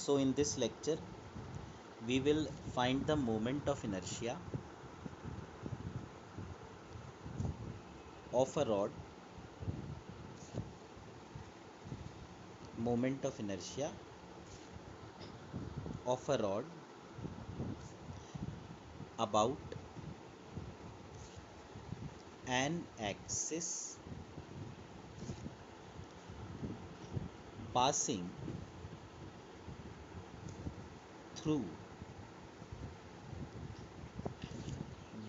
So in this lecture we will find the moment of inertia of a rod, moment of inertia of a rod about an axis passing through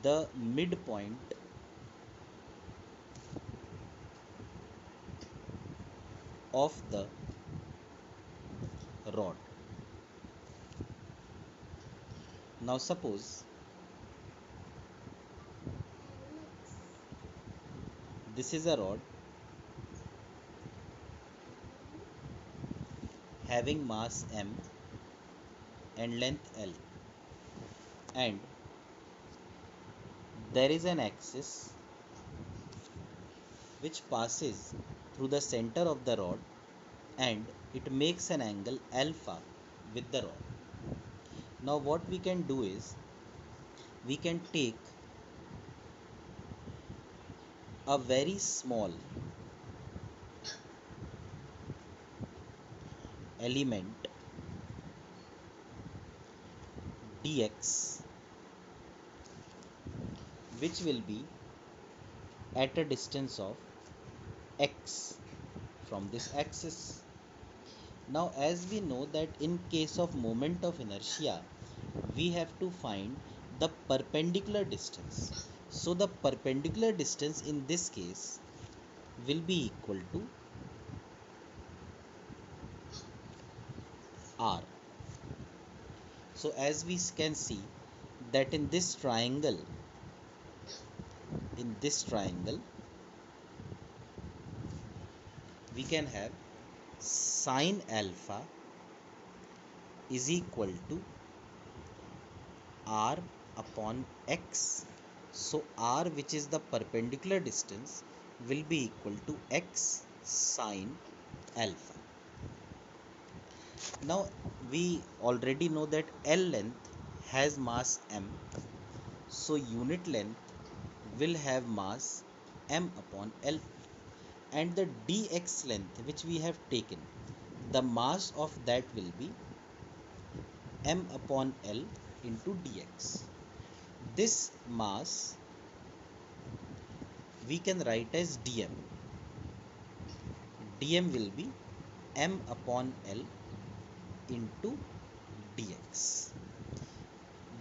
the midpoint of the rod. Now suppose this is a rod having mass m and length l, and there is an axis which passes through the center of the rod and it makes an angle alpha with the rod. Now what we can do is we can take a very small element dx which will be at a distance of x from this axis. Now as we know that in case of moment of inertia we have to find the perpendicular distance. So the perpendicular distance in this case will be equal to r. So as we can see that in this triangle we can have sine alpha is equal to r upon x. So r, which is the perpendicular distance, will be equal to x sine alpha. Now we already know that L length has mass m, so unit length will have mass m upon L, and the dx length which we have taken, the mass of that will be m upon L into dx. This mass we can write as dm. Dm will be m upon L into dx.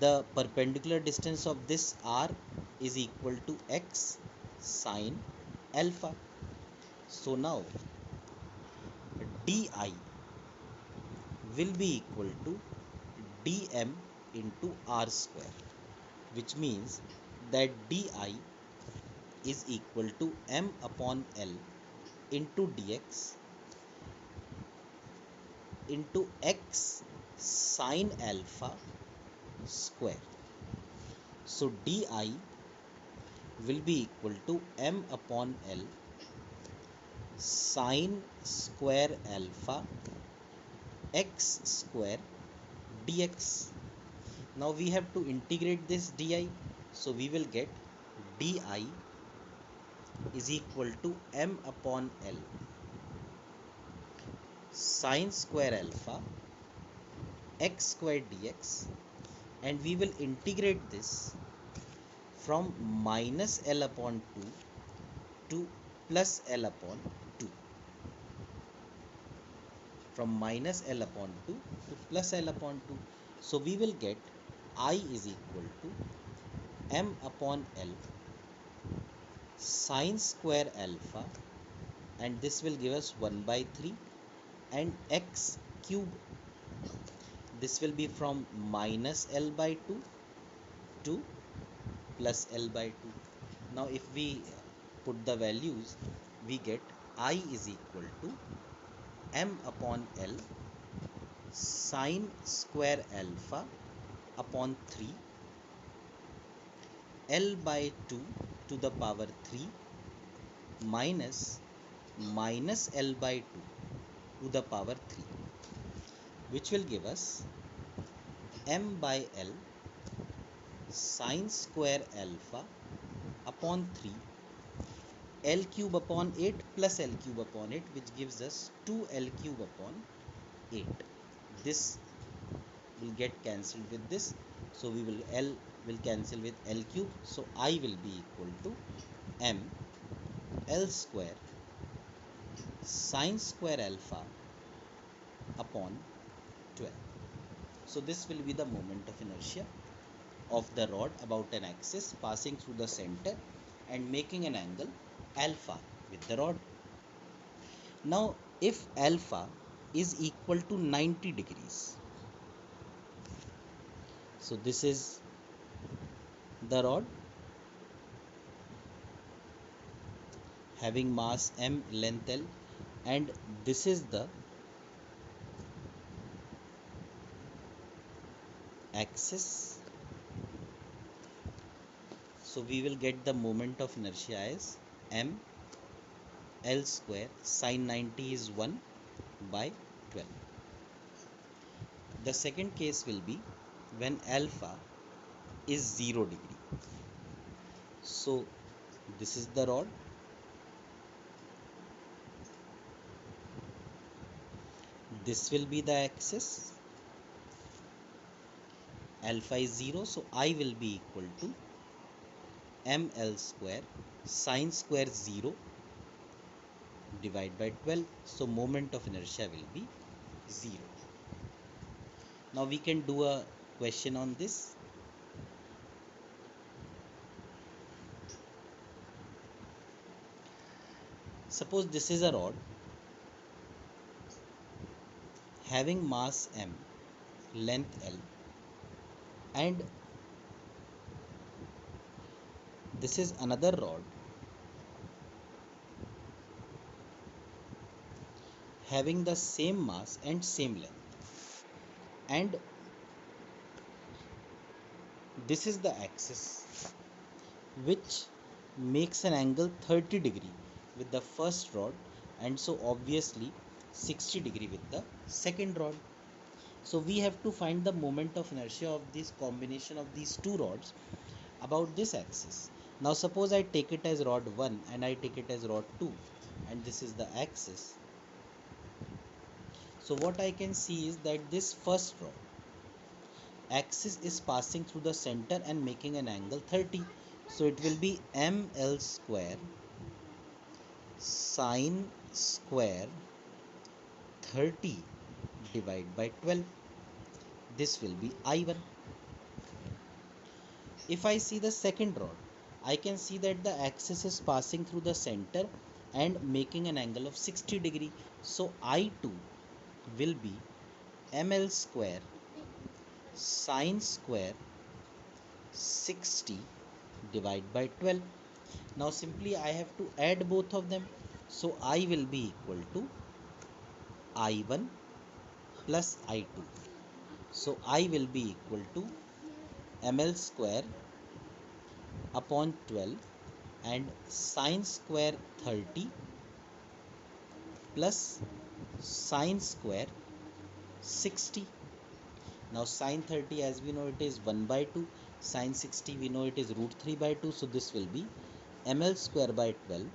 The perpendicular distance of this r is equal to x sine alpha. So now di will be equal to dm into r square, which means that di is equal to m upon L into dx into x sine alpha square. So di will be equal to m upon L sine square alpha x square dx. Now we have to integrate this di, so we will get di is equal to m upon L sine square alpha x square dx, and we will integrate this from minus L upon 2 to plus L upon 2. From minus L upon 2 to plus L upon 2. So we will get I is equal to m upon L sine square alpha, and this will give us 1 by 3, and x cube. This will be from minus L by 2 to plus L by 2. Now if we put the values, we get I is equal to m upon L sine square alpha upon 3 L by 2 to the power 3 minus L by 2 to the power 3. which will give us m by L sine square alpha upon 3 L cube upon 8 plus L cube upon 8, which gives us 2L cube upon 8. This will get cancelled with this, so L will cancel with L cube, so I will be equal to m L square sine square alpha upon 12. So this will be the moment of inertia of the rod about an axis passing through the center and making an angle alpha with the rod. Now if alpha is equal to 90 degrees, so this is the rod having mass m, length L, and this is the axis. So we will get the moment of inertia as m L square sine 90 is 1 by 12. The second case will be when alpha is 0 degree. So this is the rod, this will be the axis, alpha is 0, so I will be equal to ml square sine square 0 divided by 12, so moment of inertia will be 0. Now we can do a question on this. Suppose this is a rod having mass m, length L, and this is another rod having the same mass and same length, and this is the axis which makes an angle 30 degree with the first rod, and so obviously 60 degree with the second rod. So we have to find the moment of inertia of this combination of these two rods about this axis. Now suppose I take it as rod 1 and I take it as rod 2, and this is the axis. So what I can see is that this first rod axis is passing through the center and making an angle 30. So it will be ml square sine square 30 divided by 12. This will be I1. If I see the second rod, I can see that the axis is passing through the center and making an angle of 60 degree. So I2 will be ml square sine square 60 divided by 12. Now simply I have to add both of them. So I will be equal to I1 plus I2. So I will be equal to ml square upon 12 and sine square 30 plus sine square 60. Now sine 30, as we know, it is 1 by 2. Sine 60, we know it is root 3 by 2. So this will be ml square by 12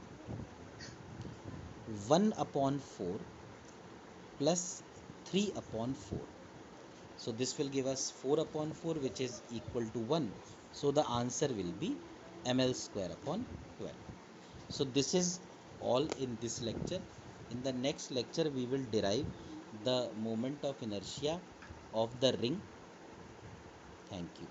1 upon 4 plus 3 upon 4. So this will give us 4 upon 4, which is equal to 1. So the answer will be ml square upon 12. So this is all in this lecture. In the next lecture, we will derive the moment of inertia of the ring. Thank you.